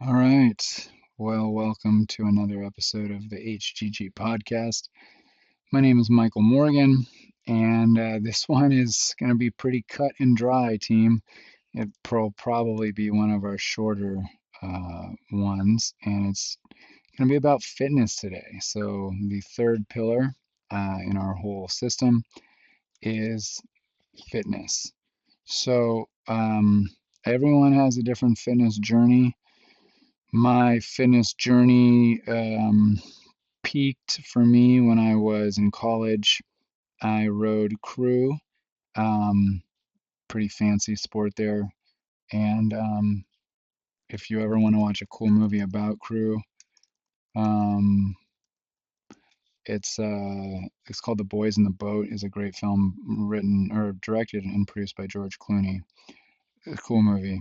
All right. Well, welcome to another episode of the HGG Podcast. My name is Michael Morgan, and this one is going to be pretty cut and dry, team. It'll probably be one of our shorter ones, and it's going to be about fitness today. So, the third pillar in our whole system is fitness. So, everyone has a different fitness journey. My fitness journey peaked for me when I was in college. I rode crew, um, pretty fancy sport there. And if you ever want to watch a cool movie about crew, um, it's called The Boys in the Boat. It's a great film written or directed and produced by George Clooney. A cool movie.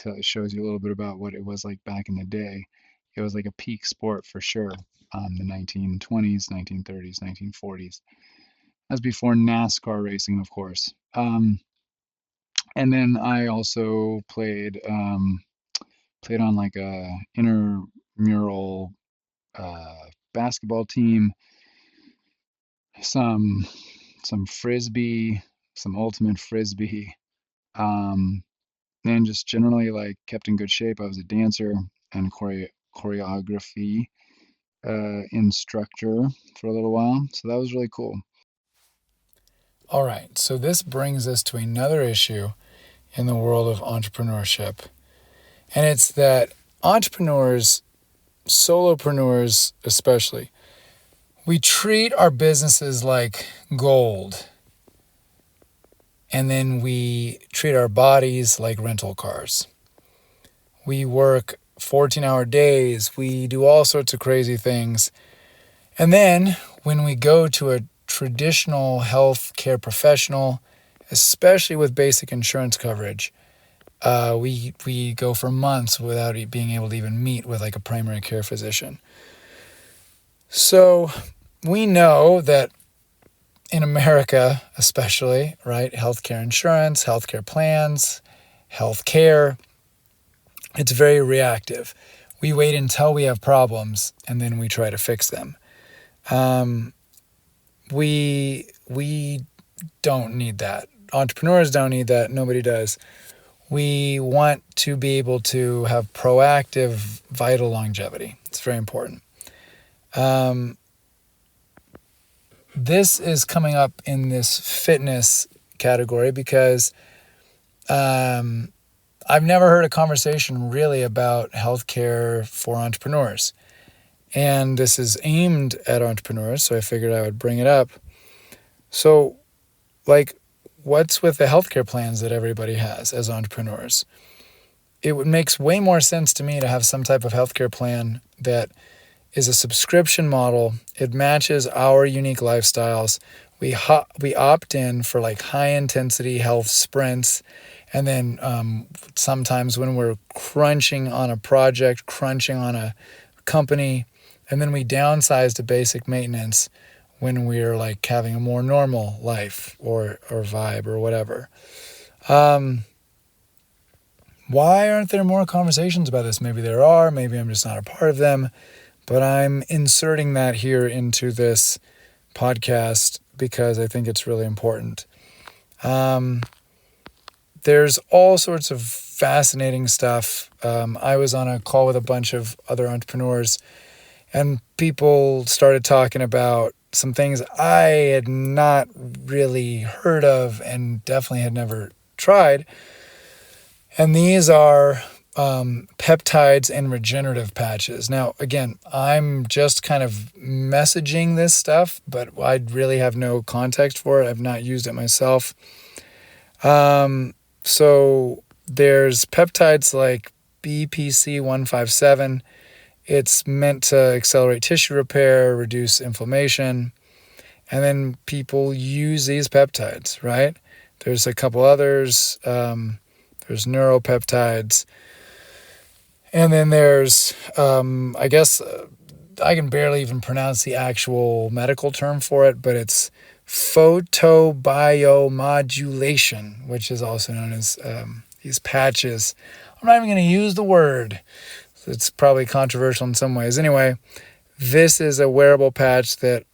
It shows you a little bit about what it was like back in the day. It was like a peak sport for sure. The 1920s, 1930s, 1940s. That's before NASCAR racing, of course. And then I also played on like a intramural basketball team, some frisbee, some ultimate frisbee, um, and just generally like kept in good shape. I was a dancer and choreography instructor for a little while, so that was really cool. All right, so this brings us to another issue in the world of entrepreneurship. And it's that entrepreneurs, solopreneurs especially, we treat our businesses like gold. And then we treat our bodies like rental cars. We work 14-hour days. We do all sorts of crazy things. And then when we go to a traditional health care professional, especially with basic insurance coverage, we go for months without being able to even meet with like a primary care physician. So we know that in America, especially, right, healthcare insurance, healthcare plans, healthcare, it's very reactive. We wait until we have problems and then we try to fix them. We don't need that. Entrepreneurs don't need that. Nobody does. We want to be able to have proactive, vital longevity. It's very important. This is coming up in this fitness category because I've never heard a conversation really about healthcare for entrepreneurs. And this is aimed at entrepreneurs, so I figured I would bring it up. So, what's with the healthcare plans that everybody has as entrepreneurs? It makes way more sense to me to have some type of healthcare plan that is a subscription model. It matches our unique lifestyles. We opt in for like high intensity health sprints. And then sometimes when we're crunching on a project, crunching on a company, and then we downsize to basic maintenance when we're like having a more normal life or vibe or whatever. Why aren't there more conversations about this? Maybe there are, maybe I'm just not a part of them, but I'm inserting that here into this podcast because I think it's really important. There's all sorts of fascinating stuff. I was on a call with a bunch of other entrepreneurs and people started talking about some things I had not really heard of and definitely had never tried. And these are peptides and regenerative patches. Now, again, I'm just kind of messaging this stuff, but I really have no context for it. I've not used it myself. So there's peptides like BPC-157. It's meant to accelerate tissue repair, reduce inflammation. And then people use these peptides, right? There's a couple others. There's neuropeptides. And then there's, I guess, I can barely even pronounce the actual medical term for it, but it's photobiomodulation, which is also known as, these patches. I'm not even going to use the word. It's probably controversial in some ways. Anyway, this is a wearable patch that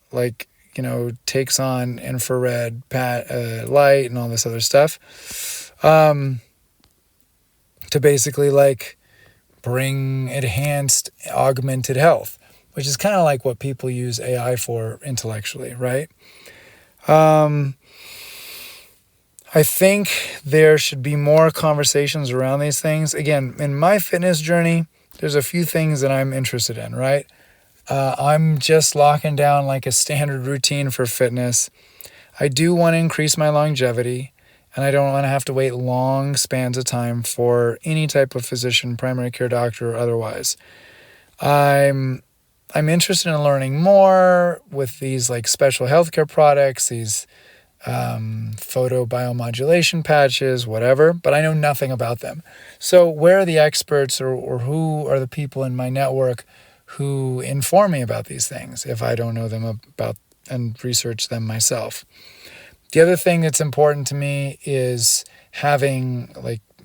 takes on infrared light and all this other stuff to basically bring enhanced augmented health, which is kind of like what people use AI for intellectually, right? I think there should be more conversations around these things. Again, in my fitness journey, there's a few things that I'm interested in, right? I'm just locking down a standard routine for fitness. I do want to increase my longevity, and I don't want to have to wait long spans of time for any type of physician, primary care doctor, or otherwise. I'm interested in learning more with these special healthcare products, these photobiomodulation patches, whatever, but I know nothing about them. So where are the experts or who are the people in my network who inform me about these things if I don't know them about and research them myself? The other thing that's important to me is having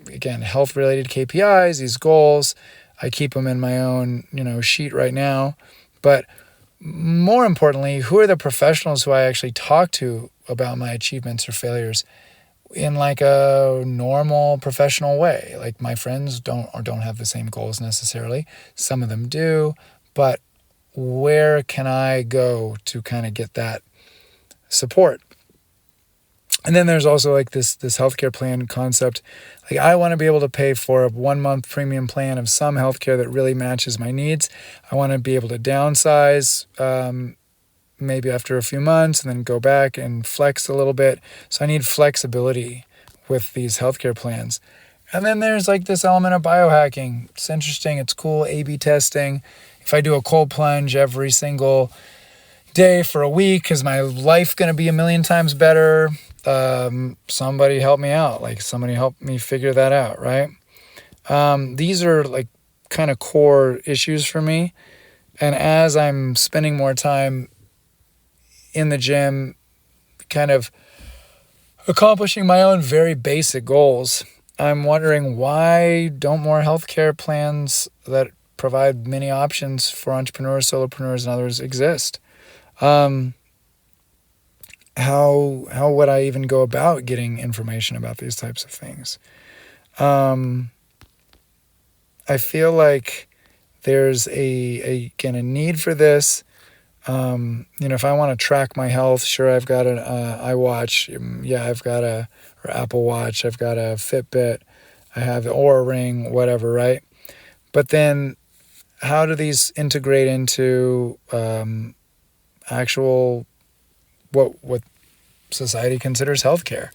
again, health-related KPIs, these goals. I keep them in my own, sheet right now. But more importantly, who are the professionals who I actually talk to about my achievements or failures in a normal professional way? My friends don't have the same goals necessarily. Some of them do, but where can I go to kind of get that support? And then there's also this healthcare plan concept. I want to be able to pay for a 1-month premium plan of some healthcare that really matches my needs. I want to be able to downsize maybe after a few months and then go back and flex a little bit. So I need flexibility with these healthcare plans. And then there's this element of biohacking. It's interesting. It's cool. A/B testing. If I do a cold plunge every single day for a week, is my life going to be a million times better? Somebody help me out. Somebody help me figure that out, right? These are kind of core issues for me. And as I'm spending more time in the gym, kind of accomplishing my own very basic goals, I'm wondering, why don't more healthcare plans that provide many options for entrepreneurs, solopreneurs, and others exist? How would I even go about getting information about these types of things? I feel like there's a need for this. If I want to track my health, sure, I've got an iWatch. Yeah, I've got or Apple Watch. I've got a Fitbit. I have an Oura Ring, whatever, right? But then how do these integrate into actual what society considers healthcare?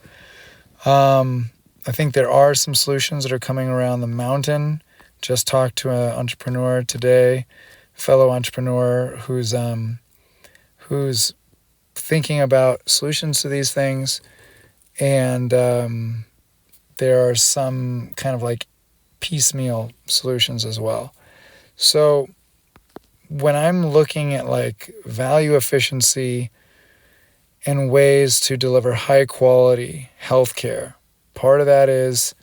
I think there are some solutions that are coming around the mountain. Just talked to an entrepreneur today, fellow entrepreneur who's thinking about solutions to these things, and there are some kind of piecemeal solutions as well. So when I'm looking at value efficiency and ways to deliver high quality healthcare, part of that is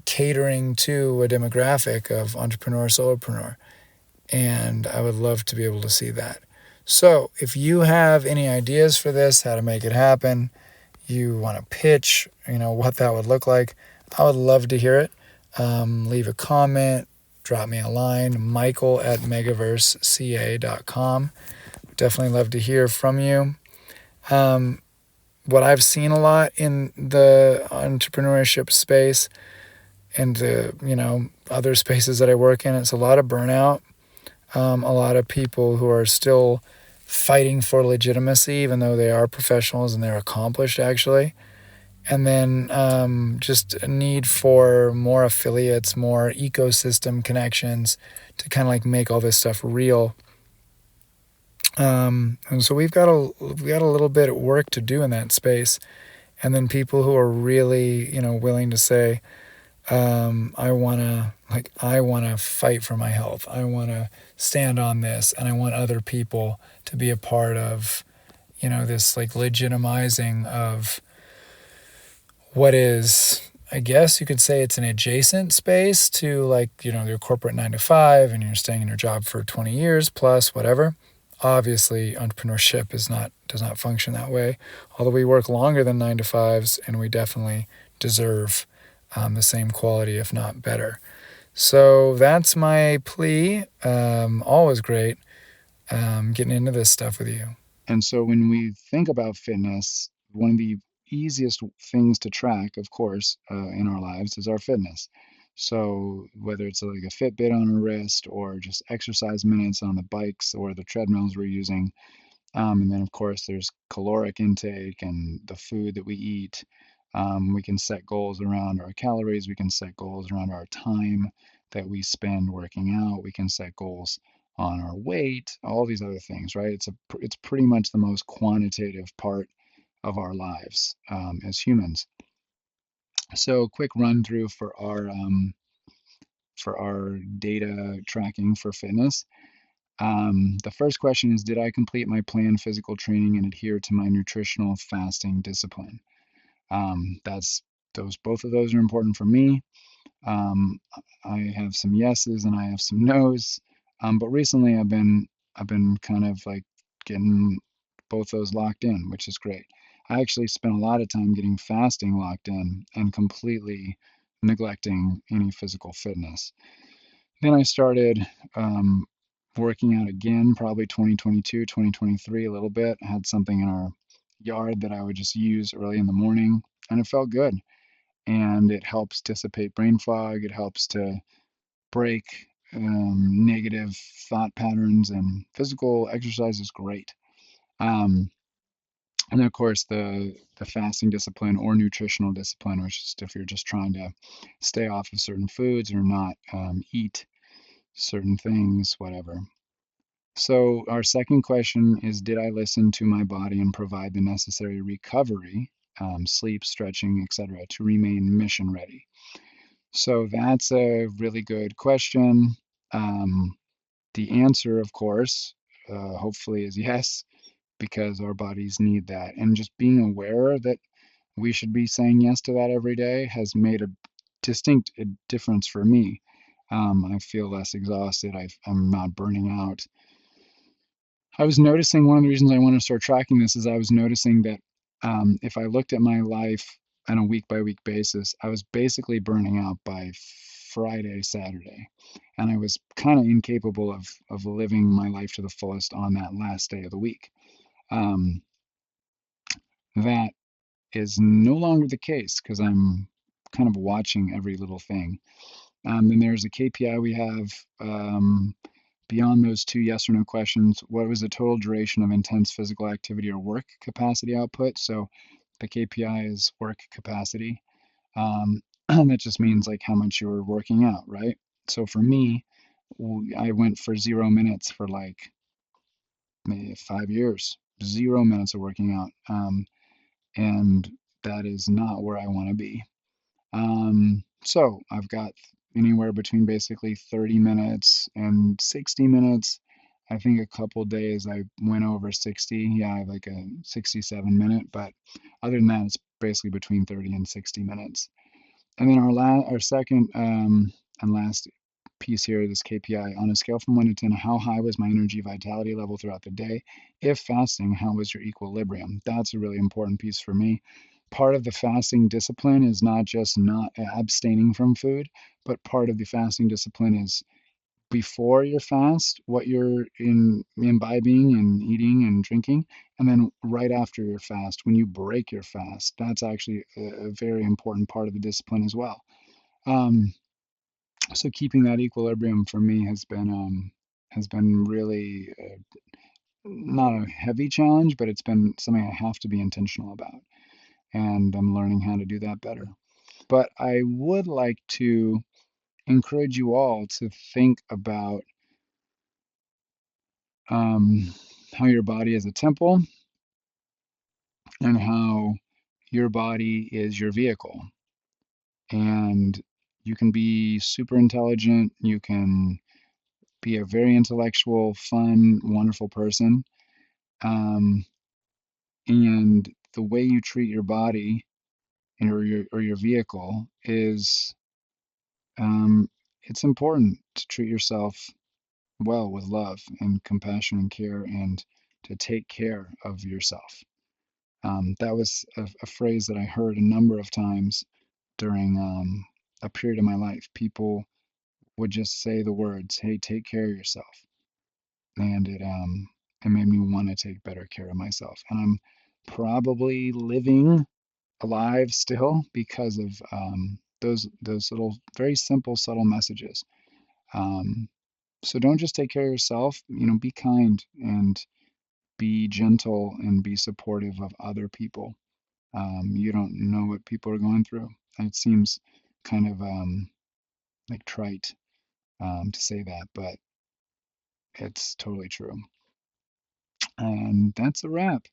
catering to a demographic of entrepreneur, solopreneur. And I would love to be able to see that. So if you have any ideas for this, how to make it happen, you want to pitch, what that would look like, I would love to hear it. Leave a comment, drop me a line, michael@megaverseca.com. Definitely love to hear from you. What I've seen a lot in the entrepreneurship space and the, other spaces that I work in, it's a lot of burnout. A lot of people who are still fighting for legitimacy, even though they are professionals and they're accomplished, actually. And then just a need for more affiliates, more ecosystem connections to kind of make all this stuff real. And so we've got a little bit of work to do in that space. And then people who are really, willing to say, I want to fight for my health. I want to stand on this, and I want other people to be a part of, this legitimizing of what is, I guess you could say it's an adjacent space to, like, your corporate 9 to 5 and you're staying in your job for 20 years plus whatever. Obviously, entrepreneurship does not function that way. Although we work longer than 9 to 5s, and we definitely deserve the same quality, if not better. So that's my plea. Always great getting into this stuff with you. And so when we think about fitness, one of the easiest things to track, of course, in our lives is our fitness. So whether it's like a Fitbit on our wrist or just exercise minutes on the bikes or the treadmills we're using, and then, of course, there's caloric intake and the food that we eat. We can set goals around our calories. We can set goals around our time that we spend working out. We can set goals on our weight, all these other things, right? It's pretty much the most quantitative part of our lives as humans. So, quick run through for our data tracking for fitness. The first question is, did I complete my planned physical training and adhere to my nutritional fasting discipline? That's those, both of those are important for me. Um, I have some yeses and I have some nos. But recently I've been kind of like getting both those locked in, which is great. I actually spent a lot of time getting fasting locked in and completely neglecting any physical fitness. Then I started um, working out again, probably 2022, 2023, a little bit. I had something in our yard that I would just use early in the morning, and it felt good. And it helps dissipate brain fog. It helps to break negative thought patterns, and physical exercise is great. Um, and then, of course, the fasting discipline or nutritional discipline, which is if you're just trying to stay off of certain foods or not eat certain things, whatever. So, our second question is, did I listen to my body and provide the necessary recovery, sleep, stretching, etc., to remain mission ready? So, that's a really good question. Um, the answer, of course, hopefully, is yes, because our bodies need that. And just being aware that we should be saying yes to that every day has made a distinct difference for me. I feel less exhausted. I'm not burning out. I was noticing one of the reasons I want to start tracking this is I was noticing that if I looked at my life on a week by week basis, I was basically burning out by Friday, Saturday. And I was kind of incapable of living my life to the fullest on that last day of the week. Um, that is no longer the case because I'm kind of watching every little thing. Then there's a KPI we have. Beyond those two yes or no questions, what was the total duration of intense physical activity or work capacity output? So the KPI is work capacity. That just means like how much you were working out, right? So for me, I went for 0 minutes for like maybe 5 years, 0 minutes of working out. And that is not where I want to be. So I've got anywhere between basically 30 minutes and 60 minutes. I think a couple days I went over 60. Yeah, I have like a 67 minute, but other than that, it's basically between 30 and 60 minutes. And then our second and last piece here, this KPI, on a scale from 1 to 10, how high was my energy vitality level throughout the day? If fasting, how was your equilibrium? That's a really important piece for me. Part of the fasting discipline is not just not abstaining from food, but part of the fasting discipline is before your fast, what you're imbibing and eating and drinking, and then right after your fast, when you break your fast, that's actually a very important part of the discipline as well. Um, so keeping that equilibrium for me has been really not a heavy challenge, but it's been something I have to be intentional about, and I'm learning how to do that better. But I would like to encourage you all to think about um, how your body is a temple and how your body is your vehicle. And you can be super intelligent, you can be a very intellectual, fun, wonderful person. Um, and the way you treat your body or your vehicle is um, it's important to treat yourself well with love and compassion and care and to take care of yourself. That was a phrase that I heard a number of times during a period of my life. People would just say the words, "Hey, take care of yourself," and it made me want to take better care of myself. And I'm probably living alive still because of those little very simple, subtle messages. Um, so don't just take care of yourself. Be kind and be gentle and be supportive of other people. You don't know what people are going through. It seems kind of like trite to say that, but it's totally true. And that's a wrap.